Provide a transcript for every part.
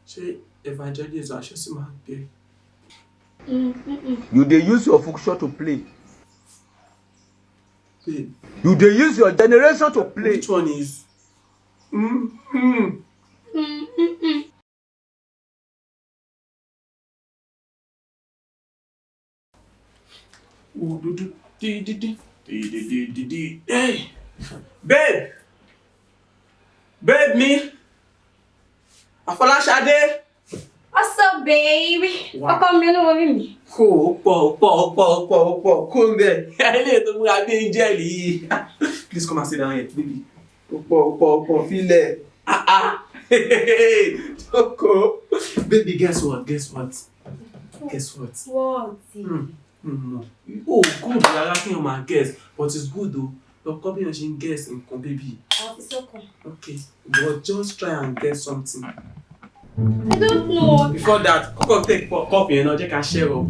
Ṣé evangelist aṣọ sì máa gbé? You dey use your function to play. Babe. You dey use your generation to play. Which one is? Hey, babe, me, Afolashade. What's up, baby? Wow. Come here, no me. Cool, cool, there. Please come and sit down here, baby. Feel it. Choco. Baby, guess what? What? Oh, good. You're asking my guess, but it's good though. You're copying and guess and come, baby. It's okay. Okay, but just try and guess something. I don't know. Before that, come take copy and I'll just can share up.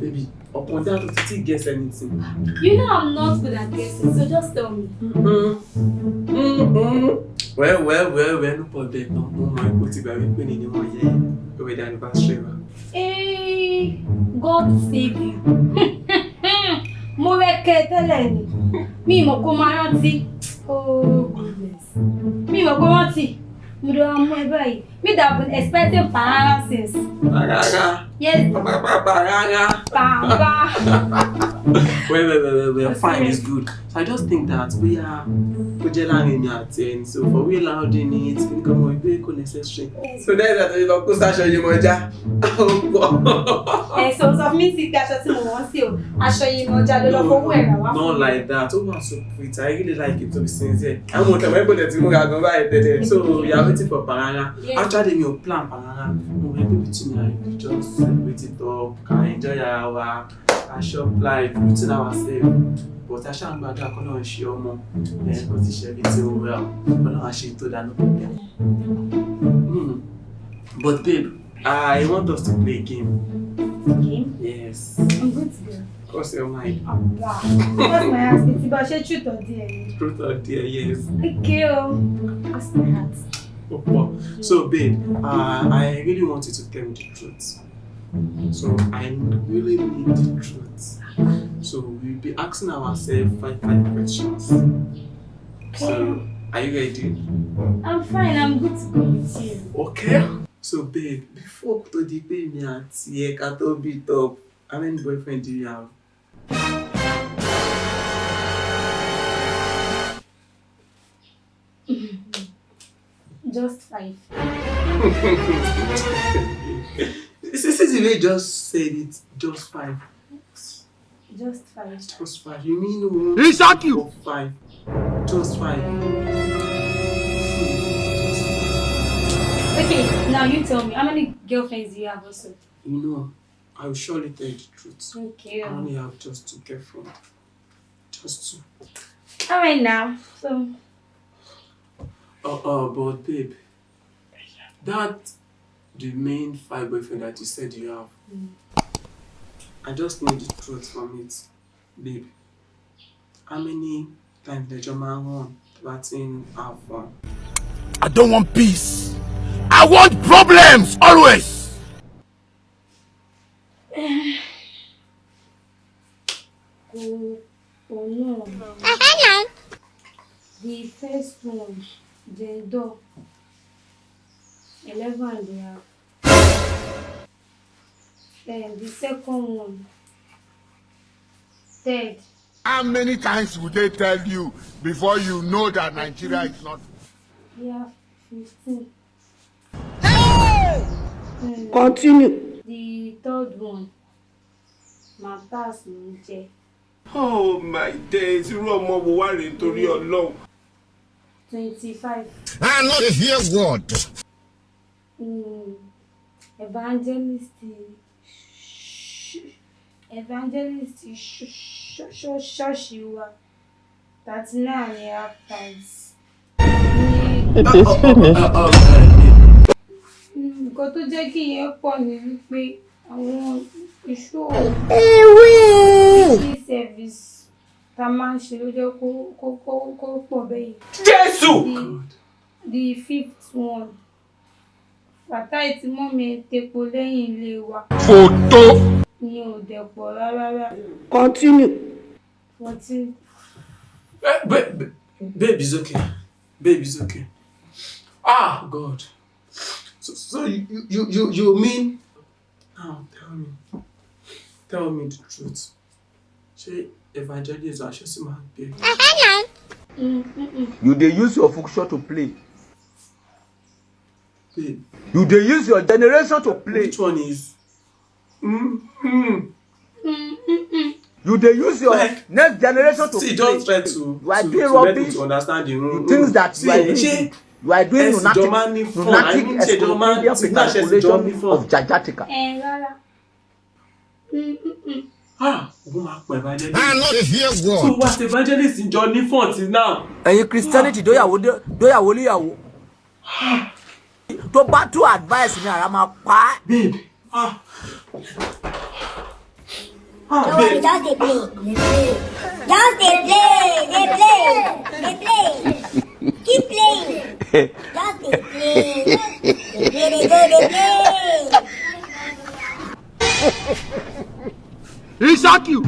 Baby, upon that, you still guess anything. You know I'm not good at guessing, so just tell me. Well, no problem. No, my booty baby, when you know you're with the anniversary. Hey, God save you. Mo reke tẹ́lẹ̀ ni. Mi mọ̀ kó máa rántí. Oh goodness. Mi mọ̀ kó rántí. Mo do am mo báyìí. Me that been expecting paralysis. Paraga. Yes. Paraga. Well, fine, it's good. So I just think that we are in your 10. So for we allowed in it, it can come with very necessary. So there's that we don't go show you moja. So of me see that aṣọ tí mo wọ́n sí o. Aṣọ yìí moja ló lọ fowó ẹ̀ rà wá. Not like that. Oh, I'm so pretty. I really like it to be sincere. I'm going to make it to so you are waiting for Parana. Actually, your plan Parana. We're between just wait it up, can enjoy our shop life, between ourselves. But I shan't go back on show more. Because it's everything well. But I should do that. But babe, I want us to play a game. Game? Yes. I'm good to go. Cross your mind. Oh, wow. What's my heart? It's about truth or dare? Truth or dare, yes. Okay, what's my heart? Oh. So babe, I really want you to tell me the truth. So I really need the truth. So we'll be asking ourselves five questions. So are you ready? I'm fine, I'm good to go with you. Okay. So babe, before to the pay me at Kato beat up, how many boyfriend do you have? Just 5. This is the way just said it. Just 5. Just 5. Just 5. You mean He shot you. 5. Just 5. Okay, now you tell me, how many girlfriends do you have also? You know, I will surely tell you the truth. Okay. I only have just 2 girlfriends. Just 2. Alright now, so. But babe, that the main 5 boyfriend that you said you have. I just need the truth from it, babe. How many times did your man want Latin have fun? I don't want peace. I want problems always. Oh no. The first one, the door. 11 they have. Then the second one. 3rd. How many times would they tell you before you know that Nigeria is not? They have 15. Hey! Continue. The 3rd one. My pass me. Oh my days, you are more worried to your long. 25. I'm not a hear word. Evangelist, Shoshiwa. 39 year times. It's finished. Nǹkan tó jẹ́ kí ìyẹn pọ̀ ni wípé àwọn ìṣòro service tá máa ń ṣe ló jẹ́ kó pọ̀ bẹ́yẹn. Jésù. The fifth one. Fatai tí mọ́mí tepo lẹ́yìn ilé wa. Photo. Ni ò dẹ̀ pọ̀ rárá. Continue. 14. Baby's okay. Baby's okay. Ah, God. So you mean? Now tell me the truth. She evangelist or she man baby. You dey use your function to play. Babe. You dey use your generation to play. Which one is? You dey use your next generation to see, play. don't try to doing let rubbish. me to understand the Things that you are doing lunatic manipulation of Jajatica. Ah, woman, evangelist. I know they hear So God. what evangelist in Johnny Font is now? Ẹ̀yin Christianity dóyàwó líyàwó. Tó bá tú advice mi ara máa pa. Babe. Don't worry, Babe. just dey play. Just dey play. Keep playing. Just dey play. Dey play. He shock you.